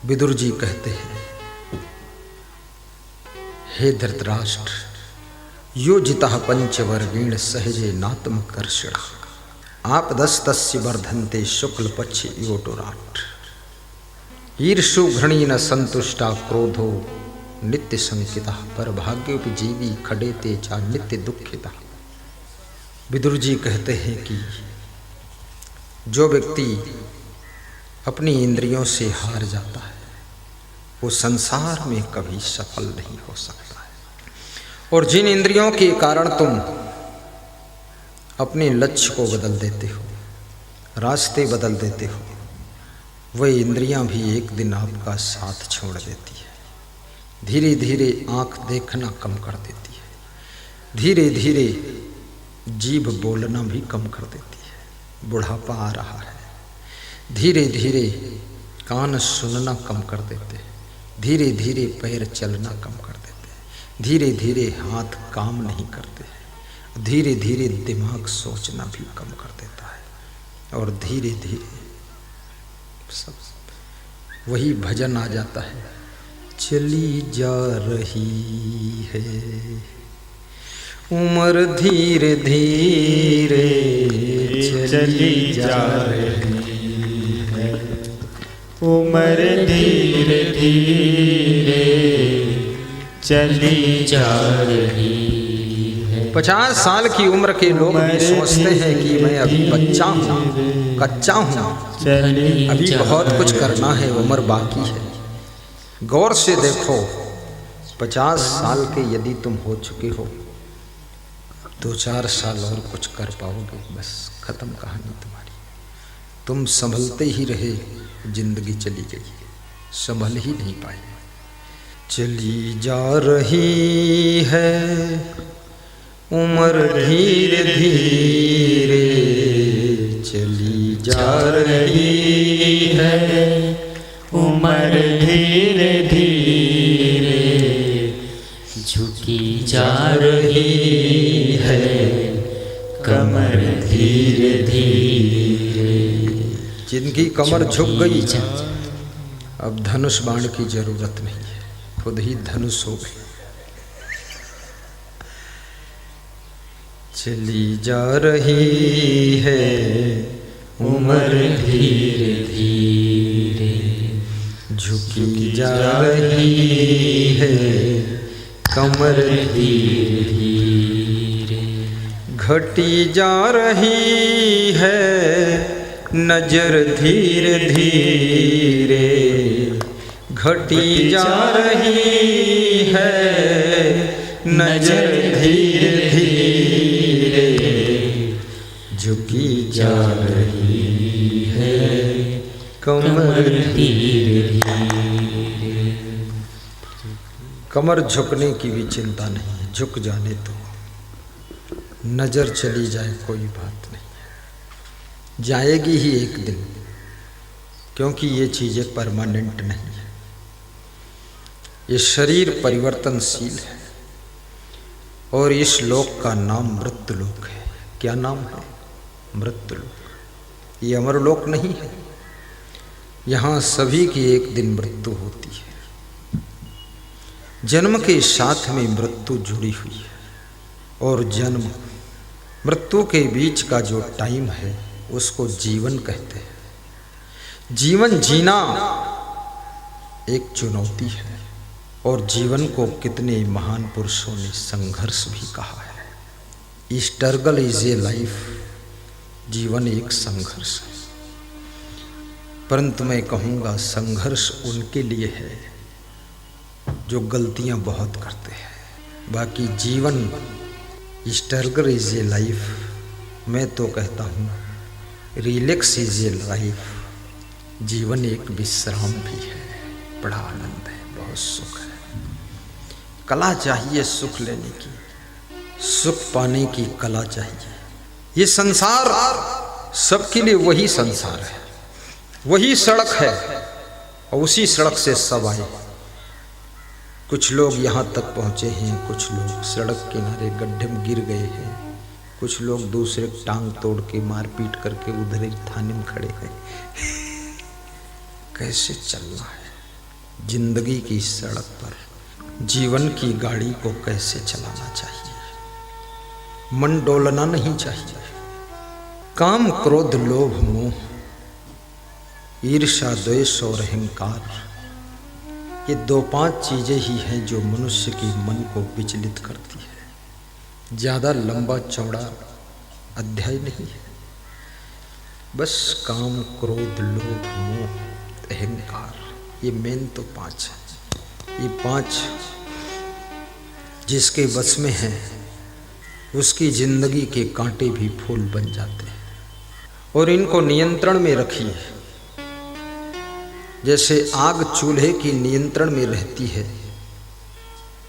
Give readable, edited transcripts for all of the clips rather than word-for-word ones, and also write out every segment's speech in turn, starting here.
विदुर जी कहते हैं, हे धृतराष्ट्र, योजितः पंचवर्गेण सहजे नात्मकर्षण आपदस्तस्य वर्धन्ते शुक्ल पक्ष योटोराट ईर्षु घृणीन संतुष्टा क्रोधो नित्य संकिता पर भाग्योपजीवी खडेते चा नित्य दुखिता। विदुर जी कहते हैं कि जो व्यक्ति अपनी इंद्रियों से हार जाता है वो संसार में कभी सफल नहीं हो सकता है। और जिन इंद्रियों के कारण तुम अपने लक्ष्य को बदल देते हो, रास्ते बदल देते हो, वह इंद्रियां भी एक दिन आपका साथ छोड़ देती है। धीरे धीरे आंख देखना कम कर देती है, धीरे धीरे जीभ बोलना भी कम कर देती है। बुढ़ापा आ रहा है, धीरे धीरे कान सुनना कम कर देते हैं, धीरे धीरे पैर चलना कम कर देते हैं, धीरे धीरे हाथ काम नहीं करते हैं, धीरे धीरे दिमाग सोचना भी कम कर देता है। और धीरे धीरे सब वही भजन आ जाता है, चली जा रही है उम्र धीरे धीरे चली जा रही है, उम्र धीरे धीरे चली जा रही है। 50 साल की उम्र के लोग भी सोचते हैं कि मैं अभी बच्चा हूँ, कच्चा हूँ, अभी बहुत कुछ करना है, उम्र बाकी है। गौर से देखो, 50 साल के यदि तुम हो चुके हो, 2-4 साल और कुछ कर पाओगे, बस खत्म कहानी तुम्हारी। तुम संभलते ही रहे, जिंदगी चली गई, संभल ही नहीं पाए। चली जा रही है उम्र धीरे धीरे चली जा रही है, उम्र धीरे धीरे झुकी जा रही है, कमर धीरे धीरे। जिनकी कमर झुक गई, अब धनुष बाण की जरूरत नहीं है, खुद ही धनुष हो गई। चली जा रही है उम्र धीरे धीरे झुकी जा रही है, कमर धीरे धीरे घटी जा रही है, नजर धीरे धीरे घटी जा रही है, नजर धीरे धीरे झुकी जा रही है, कमर धीरे धीरे। कमर झुकने की भी चिंता नहीं है, झुक जाने तो नजर चली जाए कोई बात नहीं है, जाएगी ही एक दिन, क्योंकि ये चीजें परमानेंट नहीं है। ये शरीर परिवर्तनशील है और इस लोक का नाम मृत्युलोक है। क्या नाम है? मृत्युलोक। ये अमरलोक नहीं है, यहाँ सभी की एक दिन मृत्यु होती है। जन्म के साथ में मृत्यु जुड़ी हुई है और जन्म मृत्यु के बीच का जो टाइम है उसको जीवन कहते हैं। जीवन जीना एक चुनौती है और जीवन को कितने महान पुरुषों ने संघर्ष भी कहा है। स्ट्रगल इज ए लाइफ, जीवन एक संघर्ष है। परंतु मैं कहूँगा संघर्ष उनके लिए है जो गलतियाँ बहुत करते हैं। बाकी जीवन स्ट्रगल इज ए लाइफ, मैं तो कहता हूँ रिलैक्स इज ए लाइफ। जीवन एक विश्राम भी है, बड़ा आनंद है, बहुत सुख है। कला चाहिए सुख लेने की, सुख पाने की कला चाहिए। ये संसार सबके लिए वही संसार है, वही सड़क है और उसी सड़क से सब आए। कुछ लोग यहाँ तक पहुँचे हैं, कुछ लोग सड़क किनारे गड्ढे में गिर गए हैं, कुछ लोग दूसरे टांग तोड़ के मारपीट करके उधर ही थाने में खड़े हैं। कैसे चलना है? जिंदगी की सड़क पर जीवन की गाड़ी को कैसे चलाना चाहिए। मन डोलना नहीं चाहिए। काम, क्रोध, लोभ, मोह, ईर्ष्या, द्वेष और अहंकार, ये 2-5 चीजें ही हैं जो मनुष्य के मन को विचलित करती है। ज़्यादा लंबा चौड़ा अध्याय नहीं है। बस काम, क्रोध, लोभ, मोह, अहंकार, ये मेन तो 5 है। ये 5 जिसके बस में है उसकी जिंदगी के कांटे भी फूल बन जाते हैं। और इनको नियंत्रण में रखिए। जैसे आग चूल्हे की नियंत्रण में रहती है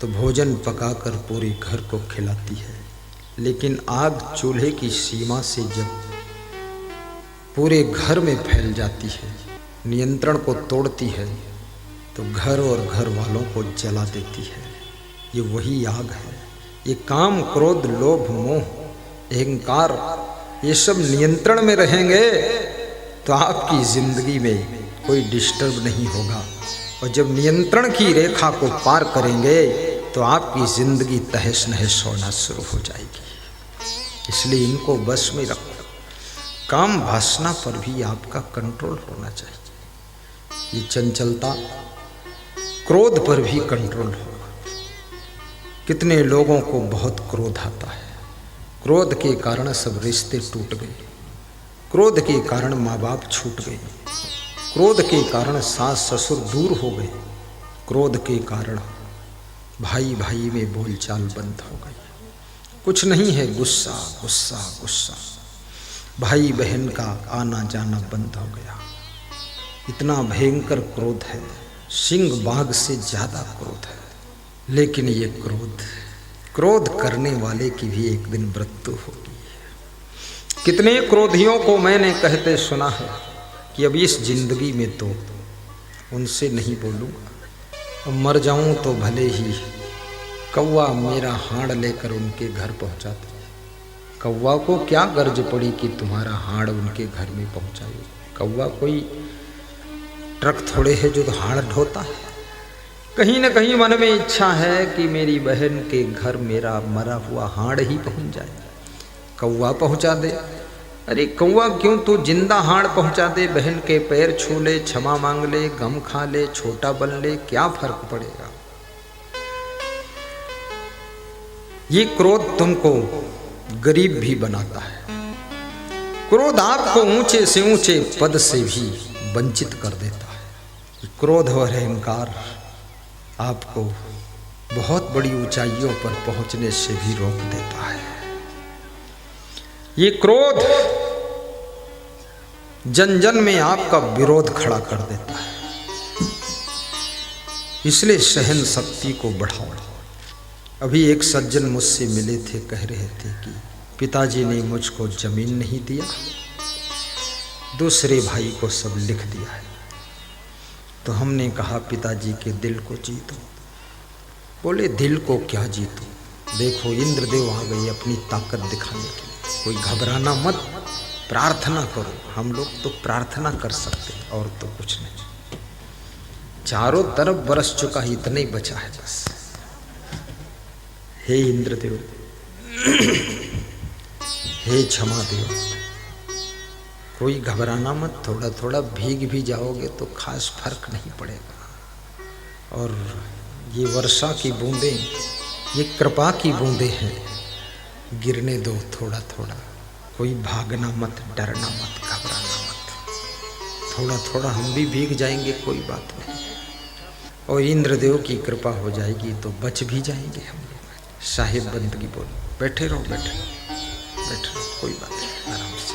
तो भोजन पकाकर पूरे घर को खिलाती है, लेकिन आग चूल्हे की सीमा से जब पूरे घर में फैल जाती है, नियंत्रण को तोड़ती है, तो घर और घर वालों को जला देती है। ये वही आग है। ये काम, क्रोध, लोभ, मोह, अहंकार, ये सब नियंत्रण में रहेंगे तो आपकी जिंदगी में कोई डिस्टर्ब नहीं होगा। और जब नियंत्रण की रेखा को पार करेंगे तो आपकी जिंदगी तहस नहस होना शुरू हो जाएगी। इसलिए इनको बस में रखो। काम वासना पर भी आपका कंट्रोल होना चाहिए। ये चंचलता, क्रोध पर भी कंट्रोल होगा। कितने लोगों को बहुत क्रोध आता है। क्रोध के कारण सब रिश्ते टूट गए। क्रोध के कारण माँ बाप छूट गए। क्रोध के कारण सास ससुर दूर हो गए। क्रोध के कारण भाई भाई में बोलचाल बंद हो गई। कुछ नहीं है, गुस्सा गुस्सा गुस्सा। भाई बहन का आना जाना बंद हो गया। इतना भयंकर क्रोध है, सिंह बाघ से ज्यादा क्रोध है। लेकिन ये क्रोध करने वाले की भी एक दिन मृत्यु होगी। कितने क्रोधियों को मैंने कहते सुना है कि अब इस जिंदगी में तो उनसे नहीं बोलूँगा, मर जाऊं तो भले ही कौवा मेरा हाड़ लेकर उनके घर पहुँचा दे। कौवा को क्या गर्ज पड़ी कि तुम्हारा हाड़ उनके घर में पहुँचाए। कौवा कोई ट्रक थोड़े है जो हाड़ ढोता है। कहीं न कहीं मन में इच्छा है कि मेरी बहन के घर मेरा मरा हुआ हाड़ ही पहुँच जाए। कौवा पहुँचा दे। अरे कौवा क्यों, तू जिंदा हाड़ पहुँचा दे, बहन के पैर छू ले, क्षमा मांग ले, गम खा ले, छोटा बन ले, क्या फर्क पड़ेगा। ये क्रोध तुमको गरीब भी बनाता है। क्रोध आपको ऊंचे से ऊंचे पद से भी वंचित कर देता है। क्रोध और अहंकार आपको बहुत बड़ी ऊंचाइयों पर पहुंचने से भी रोक देता है। ये क्रोध जन जन में आपका विरोध खड़ा कर देता है। इसलिए सहन शक्ति को बढ़ाओ। अभी एक सज्जन मुझसे मिले थे, कह रहे थे कि पिताजी ने मुझको जमीन नहीं दिया, दूसरे भाई को सब लिख दिया है। तो हमने कहा पिताजी के दिल को जीतो। बोले दिल को क्या जीतो, देखो इंद्रदेव आ गए अपनी ताकत दिखाने के लिए। कोई घबराना मत, प्रार्थना करो। हम लोग तो प्रार्थना कर सकते हैं और तो कुछ नहीं। चारों तरफ बरस चुका है, इतना ही बचा है बस। हे इंद्रदेव, हे क्षमा देव, कोई घबराना मत। थोड़ा थोड़ा भीग भी जाओगे तो खास फर्क नहीं पड़ेगा। और ये वर्षा की बूंदें, ये कृपा की बूंदें हैं, गिरने दो थोड़ा थोड़ा। कोई भागना मत, डरना मत, घबराना मत। थोड़ा थोड़ा हम भी भीग जाएंगे, कोई बात नहीं। और इंद्रदेव की कृपा हो जाएगी तो बच भी जाएंगे हम लोग। साहिब बंदगी बोल, बैठे रहो बैठे रहो बैठे रहो, कोई बात नहीं, आराम से।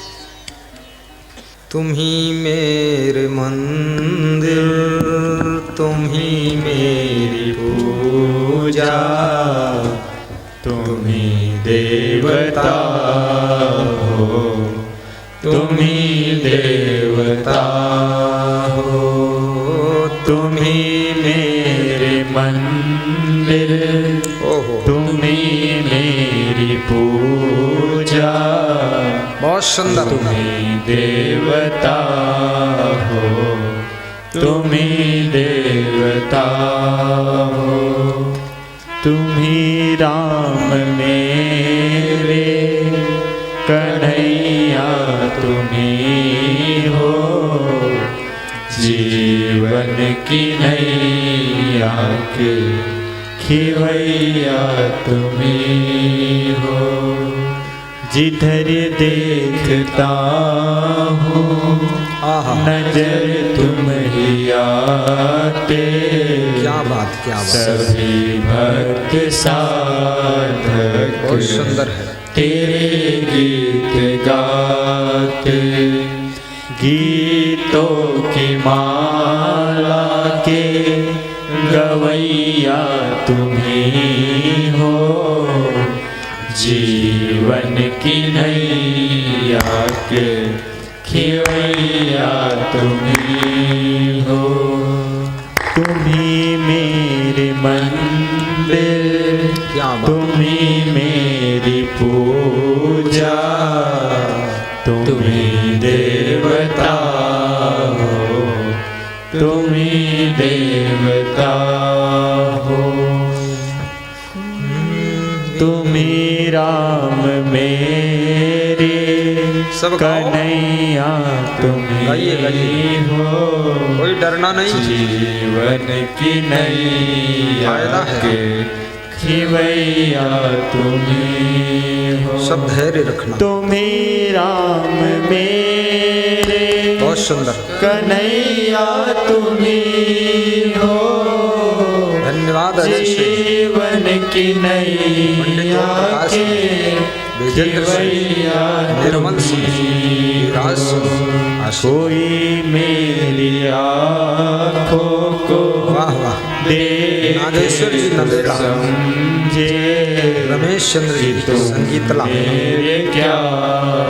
तुम ही मेरे मंदिर, तुम ही मेरी पूजा, तुम ही देवता हो, तुम ही देवता हो, तुम ही मेरे मंदिर, तुम ही मेरी पूजा, बहुत सुंदर। तुम ही देवता हो, तुम ही देवता देवता हो, तुम ही राम मेरे कन्हैया तुम ही हो, जीवन की नैया के खिवैया तुम ही हो। जिधर देखता हूँ नजर तुम ही आते, क्या बात क्या बात, सभी भक्त साधक बहुत सुंदर है। तेरे गीत गाते, गीतों की माला के गवैया तुम ही हो, जीवन की नैया के खिवैया तुम ही हो। तुम ही मेरे मंदिर, तुम ही मेरी पूजा, तुम ही देवता हो, तुम ही देवता हो। तुम ही राम मेरे कन्हैया तुम ही हो, कोई डरना नहीं, जीवन की नैया के खिवैया तुम ही हो। सब धैर्य रखना। तुम ही राम मेरे बहुत सुंदर, कन्हैया तुम ही हो, धन्यवाद। जीवन की नैया के खिवैया निर्मल कोई मेरी आँखों को नागेश्वर जी नंदेला, समझे, रमेश चंद्र जी संगीतला, क्या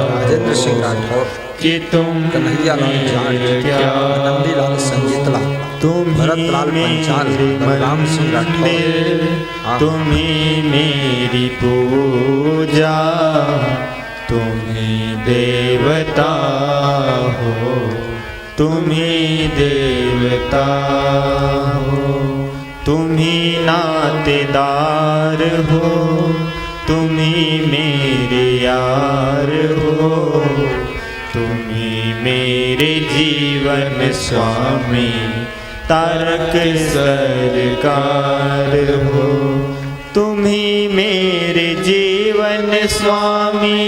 राजेंद्र सिंह राठौर कि तुम कन्हैया लाल जाट, नंदी लाल संगीतला, भरत लाल पंचाल, बलराम सिंह राठौर, तुम ही मेरी पूजा, तुम ही देवता हो, तुम ही देवता हो। तुम ही नातेदार हो, तुम ही मेरे यार हो, तुम ही मेरे जीवन स्वामी, तारक सरकार हो। तुम ही मेरे जीवन स्वामी,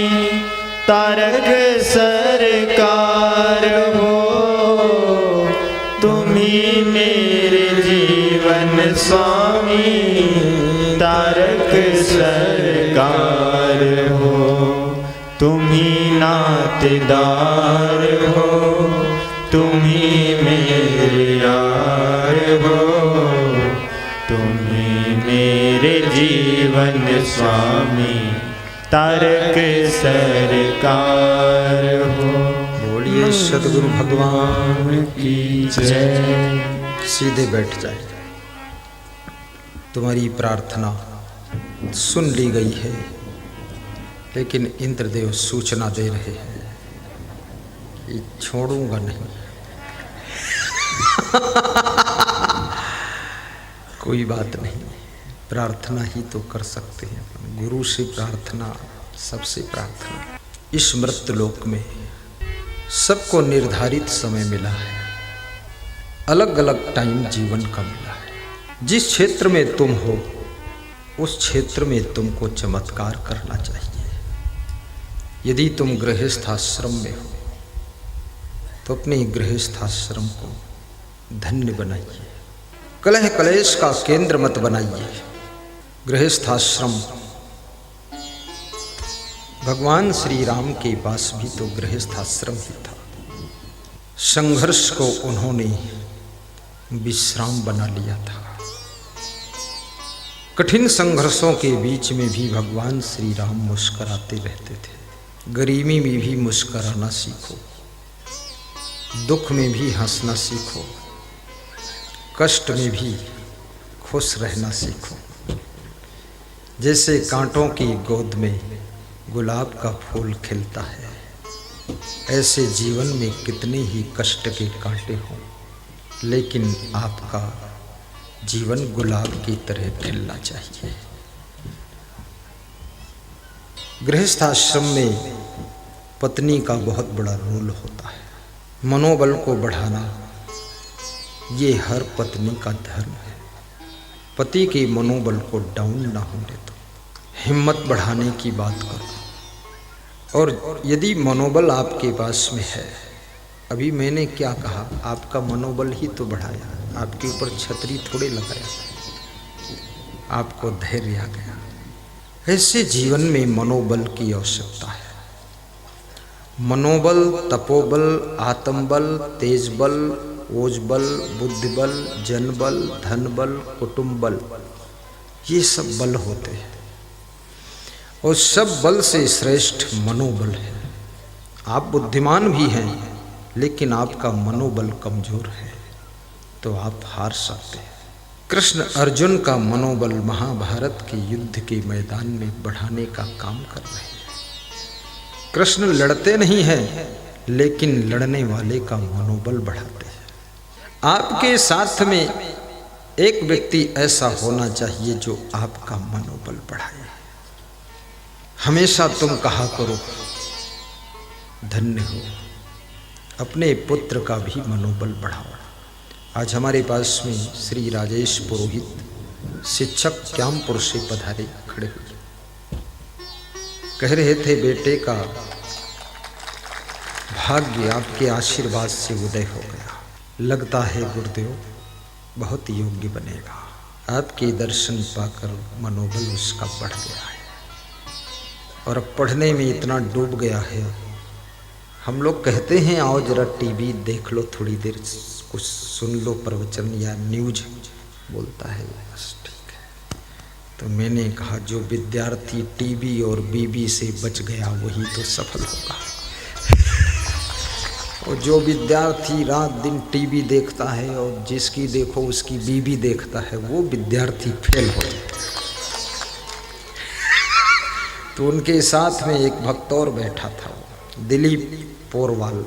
तारक सरकार हो, तुम ही मेरे जीवन स्वामी, तारक सरकार हो। तुम ही नातेदार हो, तुम ही मेरे यार हो, तुम ही मेरे जीवन स्वामी, तारक सरकार हो। बोलिए सद्गुरु भगवान की जय। सीधे बैठ जाए। तुम्हारी प्रार्थना सुन ली गई है, लेकिन इंद्रदेव सूचना दे रहे हैं कि छोड़ूंगा नहीं। कोई बात नहीं, प्रार्थना ही तो कर सकते हैं। गुरु से प्रार्थना, सबसे प्रार्थना। इस मृत्युलोक में सबको निर्धारित समय मिला है, अलग अलग टाइम जीवन का मिला है। जिस क्षेत्र में तुम हो उस क्षेत्र में तुमको चमत्कार करना चाहिए। यदि तुम गृहस्थ आश्रम में हो तो अपने गृहस्थ आश्रम को धन्य बनाइए, कलह कलेश का केंद्र मत बनाइए। गृहस्थ आश्रम, भगवान श्री राम के पास भी तो गृहस्थ आश्रम ही था। संघर्ष को उन्होंने विश्राम बना लिया था। कठिन संघर्षों के बीच में भी भगवान श्री राम मुस्कुराते रहते थे। गरीबी में भी मुस्कुराना सीखो, दुख में भी हंसना सीखो, कष्ट में भी खुश रहना सीखो। जैसे कांटों की गोद में गुलाब का फूल खिलता है, ऐसे जीवन में कितने ही कष्ट के कांटे हों, लेकिन आपका जीवन गुलाब की तरह खिलना चाहिए। गृहस्थ आश्रम में पत्नी का बहुत बड़ा रोल होता है। मनोबल को बढ़ाना ये हर पत्नी का धर्म है। पति के मनोबल को डाउन ना होने दो, हिम्मत बढ़ाने की बात करो। और यदि मनोबल आपके पास में है, अभी मैंने क्या कहा, आपका मनोबल ही तो बढ़ाया, आपके ऊपर छतरी थोड़े लगाया, आपको धैर्य आ गया। ऐसे जीवन में मनोबल की आवश्यकता है। मनोबल, तपोबल, आत्मबल, तेजबल, ओजबल, बुद्धिबल, जनबल, धनबल, कुटुंबल, ये सब बल होते हैं और सब बल से श्रेष्ठ मनोबल है। आप बुद्धिमान भी हैं, लेकिन आपका मनोबल कमजोर है तो आप हार सकते हैं। कृष्ण अर्जुन का मनोबल महाभारत के युद्ध के मैदान में बढ़ाने का काम कर रहे हैं। कृष्ण लड़ते नहीं हैं, लेकिन लड़ने वाले का मनोबल बढ़ाते हैं। आपके साथ में एक व्यक्ति ऐसा होना चाहिए जो आपका मनोबल बढ़ाए। हमेशा तुम कहा करो धन्य हो। अपने पुत्र का भी मनोबल बढ़ाओ। आज हमारे पास में श्री राजेश पुरोहित शिक्षक क्यामपुर से पधारे खड़े हुए, कह रहे थे बेटे का भाग्य आपके आशीर्वाद से उदय हो गया। लगता है गुरुदेव बहुत योग्य बनेगा। आपके दर्शन पाकर मनोबल उसका बढ़ गया है और अब पढ़ने में इतना डूब गया है। हम लोग कहते हैं आओ जरा टीवी देख लो, थोड़ी देर कुछ सुन लो प्रवचन या न्यूज, बोलता है बस ठीक है। तो मैंने कहा जो विद्यार्थी टीवी और बीबी से बच गया वही तो सफल होगा, और जो विद्यार्थी रात दिन टीवी देखता है और जिसकी देखो उसकी बीबी देखता है वो विद्यार्थी फेल हो जाता है। तो उनके साथ में एक भक्त और बैठा था, दिलीप पोरवाल,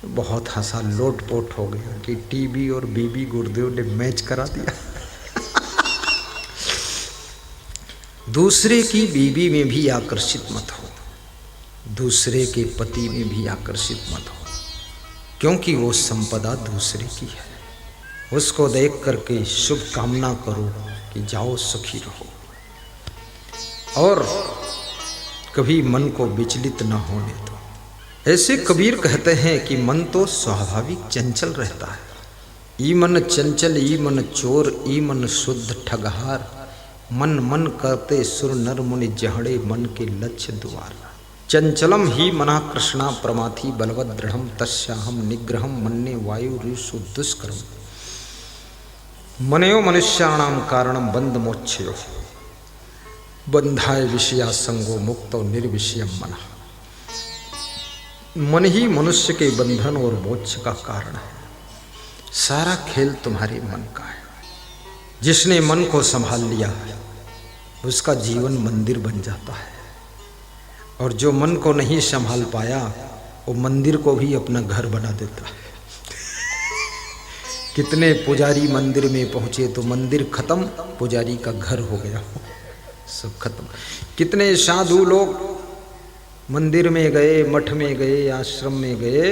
बहुत हंसा, लोटपोट हो गया कि टीवी और बीबी गुरुदेव ने मैच करा दिया। दूसरे की बीबी में भी आकर्षित मत हो, दूसरे के पति में भी आकर्षित मत हो, क्योंकि वो संपदा दूसरे की है। उसको देख करके शुभ कामना करो कि जाओ सुखी रहो, और कभी मन को विचलित न होने दो। ऐसे कबीर कहते हैं कि मन तो स्वाभाविक चंचल रहता है। ई मन चंचल ई मन चोर, ई मन शुद्ध ठगहार, मन मन करते सुर नर मुनि जहड़े मन के लक्ष्य द्वार। चंचलम ही मना कृष्णा प्रमाथि बलवद दृढ़म तस्याहम निग्रहम मन्ने वायु ऋषु दुष्करम। मनयो मनुष्याणाम कारणम बंध मोक्षयो बंधाय विषया संगो मुक्तो निर्विषयम मना। मन ही मनुष्य के बंधन और मोक्ष का कारण है। सारा खेल तुम्हारे मन का है। जिसने मन को संभाल लिया उसका जीवन मंदिर बन जाता है, और जो मन को नहीं संभाल पाया वो मंदिर को भी अपना घर बना देता है। कितने पुजारी मंदिर में पहुंचे तो मंदिर खत्म, पुजारी का घर हो गया, सब खत्म। कितने साधु लोग मंदिर में गए, मठ में गए, आश्रम में गए,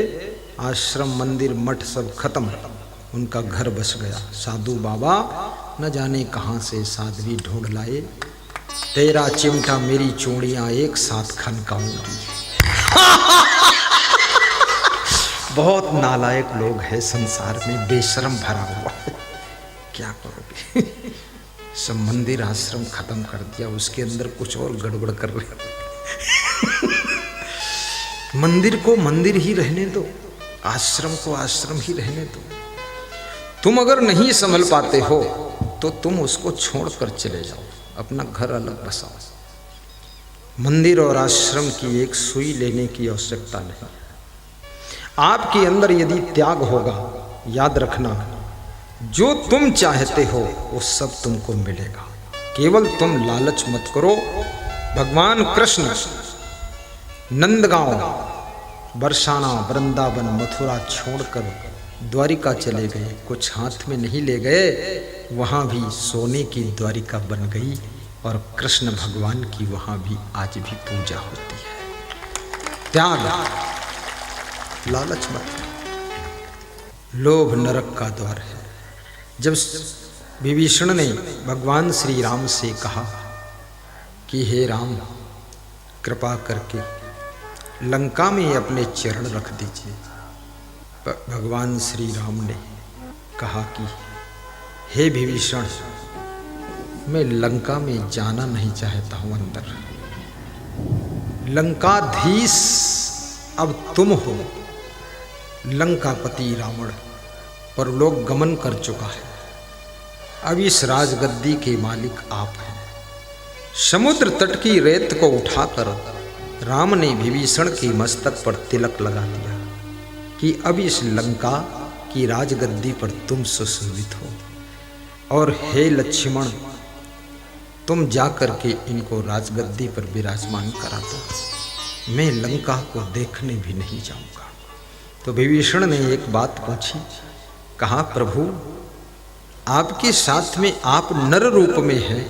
आश्रम मंदिर मठ सब खत्म, उनका घर बस गया। साधु बाबा न जाने कहाँ से साध्वी ढूंढ लाए, तेरा चिमटा मेरी चूड़ियाँ एक साथ खनकाऊंगी। बहुत नालायक लोग हैं संसार में, बेशरम भरा हुआ। क्या करोगे? सब मंदिर आश्रम खत्म कर दिया, उसके अंदर कुछ और गड़बड़ कर रहे। मंदिर को मंदिर ही रहने दो, आश्रम को आश्रम ही रहने दो। तुम अगर नहीं संभल पाते हो तो तुम उसको छोड़कर चले जाओ, अपना घर अलग बसाओ। मंदिर और आश्रम की एक सुई लेने की आवश्यकता नहीं। आपके अंदर यदि त्याग होगा, याद रखना जो तुम चाहते हो वो सब तुमको मिलेगा। केवल तुम लालच मत करो। भगवान कृष्ण नंदगांव, बरसाना, वृंदावन, मथुरा छोड़कर द्वारिका चले गए, कुछ हाथ में नहीं ले गए, वहाँ भी सोने की द्वारिका बन गई और कृष्ण भगवान की वहाँ भी आज भी पूजा होती है। त्याग, लालच मत, लोभ नरक का द्वार है। जब विभीषण ने भगवान श्री राम से कहा कि हे राम, कृपा करके लंका में अपने चरण रख दीजिए, भगवान श्री राम ने कहा कि हे विभीषण, मैं लंका में जाना नहीं चाहता हूं अंदर। लंकाधीश अब तुम हो, लंकापति रावण परलोक गमन कर चुका है, अब इस राजगद्दी के मालिक आप हैं। समुद्र तट की रेत को उठाकर राम ने विभीषण के मस्तक पर तिलक लगा दिया कि अब इस लंका की राजगद्दी पर तुम सुशोभित हो, और हे लक्ष्मण, तुम जाकर के इनको राजगद्दी पर विराजमान करा दो, मैं लंका को देखने भी नहीं जाऊंगा। तो विभीषण ने एक बात पूछी, कहा प्रभु, आपके साथ में आप नर रूप में हैं,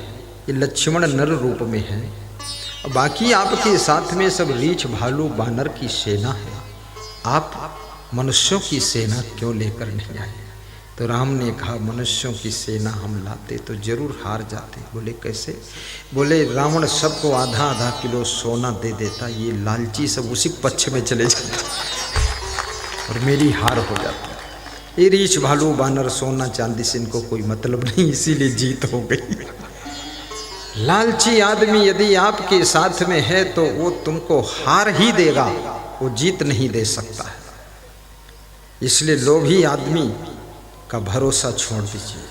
ये लक्ष्मण नर रूप में है, बाकी आपके साथ में सब रीछ भालू बानर की सेना है, आप मनुष्यों की सेना क्यों लेकर नहीं आए? तो राम ने कहा, मनुष्यों की सेना हम लाते तो जरूर हार जाते। बोले कैसे? बोले रावण सबको आधा आधा किलो सोना दे देता, ये लालची सब उसी पक्ष में चले जाते और मेरी हार हो जाती। ये रीछ भालू बानर सोना चांदी से इनको कोई मतलब नहीं, इसीलिए जीत हो गई। लालची आदमी यदि आपके साथ में है तो वो तुमको हार ही देगा, वो जीत नहीं दे सकता है। इसलिए लोभी आदमी का भरोसा छोड़ दीजिए,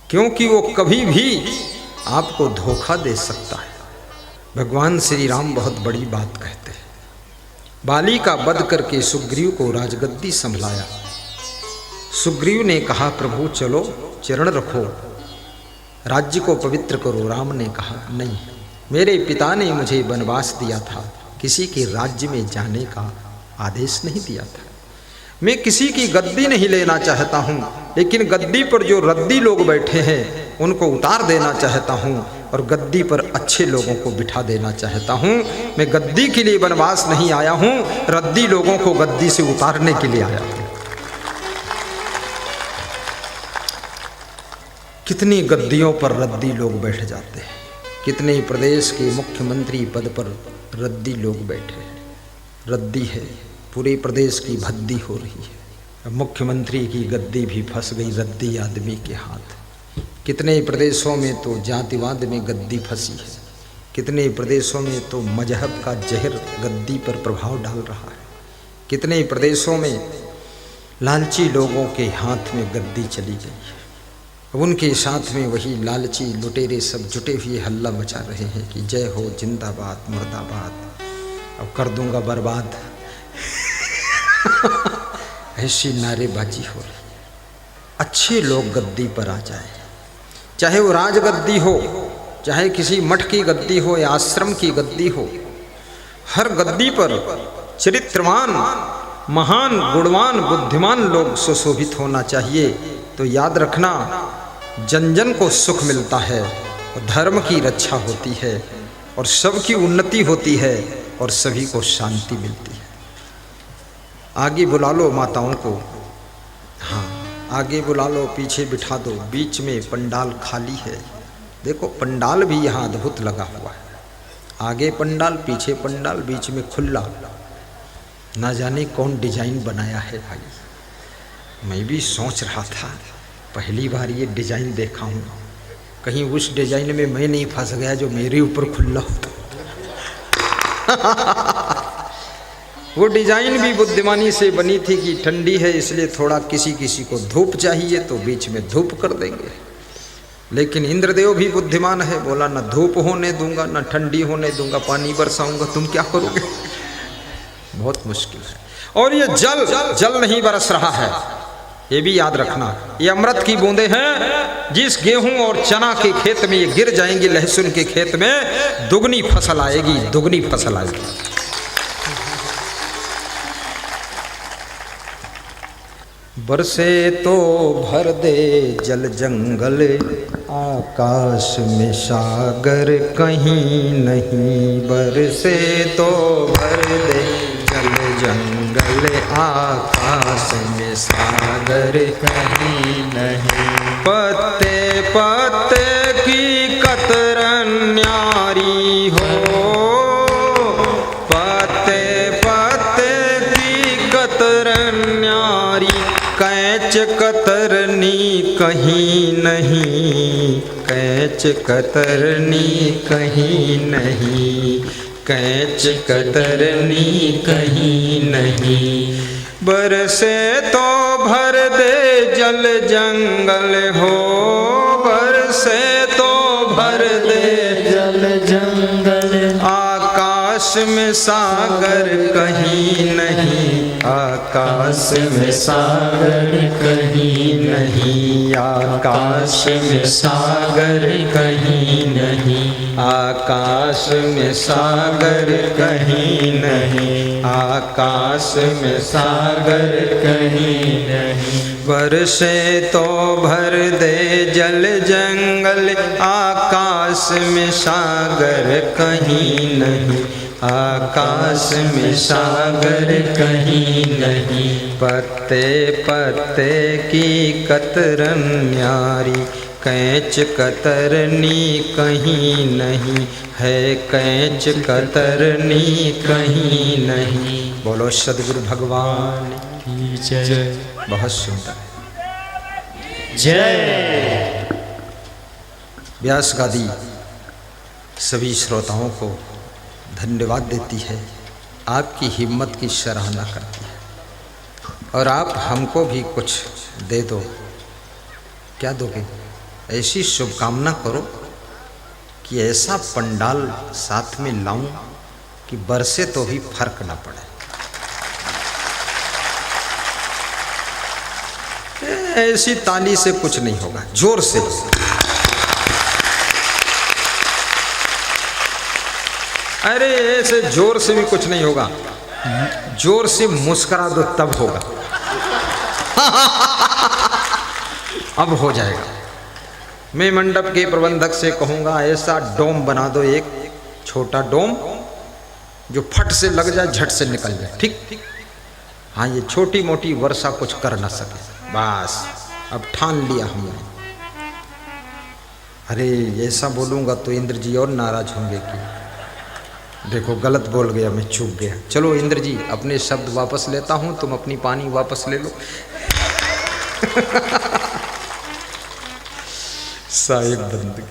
क्योंकि वो कभी भी आपको धोखा दे सकता है। भगवान श्री राम बहुत बड़ी बात कहते हैं। बाली का वध करके सुग्रीव को राजगद्दी संभलाया। सुग्रीव ने कहा, प्रभु चलो चरण रखो, राज्य को पवित्र करो। राम ने कहा, नहीं, मेरे पिता ने मुझे वनवास दिया था, किसी के राज्य में जाने का आदेश नहीं दिया था। मैं किसी की गद्दी नहीं लेना चाहता हूँ, लेकिन गद्दी पर जो रद्दी लोग बैठे हैं उनको उतार देना चाहता हूँ और गद्दी पर अच्छे लोगों को बिठा देना चाहता हूँ। मैं गद्दी के लिए वनवास नहीं आया हूँ, रद्दी लोगों को गद्दी से उतारने के लिए आया हूँ। कितनी गद्दियों पर रद्दी लोग बैठ जाते हैं, कितने प्रदेश के मुख्यमंत्री पद पर रद्दी लोग बैठे हैं। रद्दी है, पूरे प्रदेश की भद्दी हो रही है। मुख्यमंत्री की गद्दी भी फंस गई रद्दी आदमी के हाथ। कितने प्रदेशों में तो जातिवाद में गद्दी फंसी है, कितने प्रदेशों में तो मजहब का जहर गद्दी पर प्रभाव डाल रहा है, कितने प्रदेशों में लालची लोगों के हाथ में गद्दी चली गई है। उनके साथ में वही लालची लुटेरे सब जुटे हुए हल्ला मचा रहे हैं कि जय हो, जिंदाबाद, मुर्दाबाद, अब कर दूंगा बर्बाद। ऐसी नारेबाजी हो रही। अच्छे लोग गद्दी पर आ जाए, चाहे वो राजगद्दी हो, चाहे किसी मठ की गद्दी हो या आश्रम की गद्दी हो, हर गद्दी पर चरित्रवान, महान, गुणवान, बुद्धिमान लोग सुशोभित होना चाहिए। तो याद रखना, जन जन को सुख मिलता है, धर्म की रक्षा होती है और सबकी उन्नति होती है और सभी को शांति मिलती है। आगे बुला लो माताओं को, हाँ आगे बुला लो, पीछे बिठा दो, बीच में पंडाल खाली है। देखो पंडाल भी यहाँ अद्भुत लगा हुआ है, आगे पंडाल, पीछे पंडाल, बीच में खुला। ना जाने कौन डिजाइन बनाया है भाई। मैं भी सोच रहा था, पहली बार ये डिजाइन देखा हूँ, कहीं उस डिजाइन में मैं नहीं फंस गया जो मेरे ऊपर खुला होता। वो डिजाइन भी बुद्धिमानी से बनी थी कि ठंडी है इसलिए थोड़ा किसी किसी को धूप चाहिए तो बीच में धूप कर देंगे। लेकिन इंद्रदेव भी बुद्धिमान है, बोला ना धूप होने दूंगा ना ठंडी होने दूंगा, पानी बरसाऊंगा, तुम क्या करोगे? बहुत मुश्किल है। और ये जल नहीं बरस रहा है, ये भी याद रखना। ये अमृत की बूंदें हैं, जिस गेहूं और चना के खेत में ये गिर जाएंगी, लहसुन के खेत में दुगनी फसल आएगी, दुगनी फसल आएगी। बरसे तो भर दे जल जंगल, आकाश में सागर कहीं नहीं। बरसे तो भर दे जल जंगल, आकाश में सागर कहीं नहीं। पत्ते पत्ते की कतरन न्यारी हो, पत्ते पत्ते की कतरन न्यारी, कैच कतरनी कहीं नहीं। कैच कतरनी कहीं नहीं, कैच कतरनी कहीं नहीं। बरसे तो भर दे जल जंगल हो, बरसे तो भर दे जल जंगल, आकाश में सागर कहीं नहीं। आकाश में सागर कहीं नहीं, आकाश में सागर कहीं नहीं। आकाश में सागर कहीं नहीं, आकाश में सागर कहीं नहीं। बरसे तो भर दे जल जंगल, आकाश में सागर कहीं नहीं। आकाश में सागर कहीं नहीं। पत्ते पत्ते की कतरन न्यारी, कैच कतरनी कहीं नहीं है। कैच कतरनी कहीं नहीं। बोलो सद्गुरु भगवान की जय। बहुत सुंदर जय। व्यास गादी सभी श्रोताओं को धन्यवाद देती है, आपकी हिम्मत की सराहना करती है। और आप हमको भी कुछ दे दो। क्या दोगे? ऐसी शुभकामना करो कि ऐसा पंडाल साथ में लाऊं कि बरसे तो भी फर्क ना पड़े। ऐसी ताली से कुछ नहीं होगा, जोर से। अरे ऐसे जोर से भी कुछ नहीं होगा, जोर से मुस्कुरा दो तब होगा। अब हो जाएगा। मैं मंडप के प्रबंधक से कहूँगा ऐसा डोम बना दो, एक छोटा डोम जो फट से लग जाए, झट से निकल जाए। ठीक। हाँ, ये छोटी मोटी वर्षा कुछ कर ना सके। बस अब ठान लिया हमने। अरे ऐसा बोलूँगा तो इंद्र जी और नाराज होंगे कि देखो गलत बोल गया, मैं चूक गया। चलो इंद्र जी, अपने शब्द वापस लेता हूँ, तुम अपनी पानी वापस ले लो। साहिब बंदगी।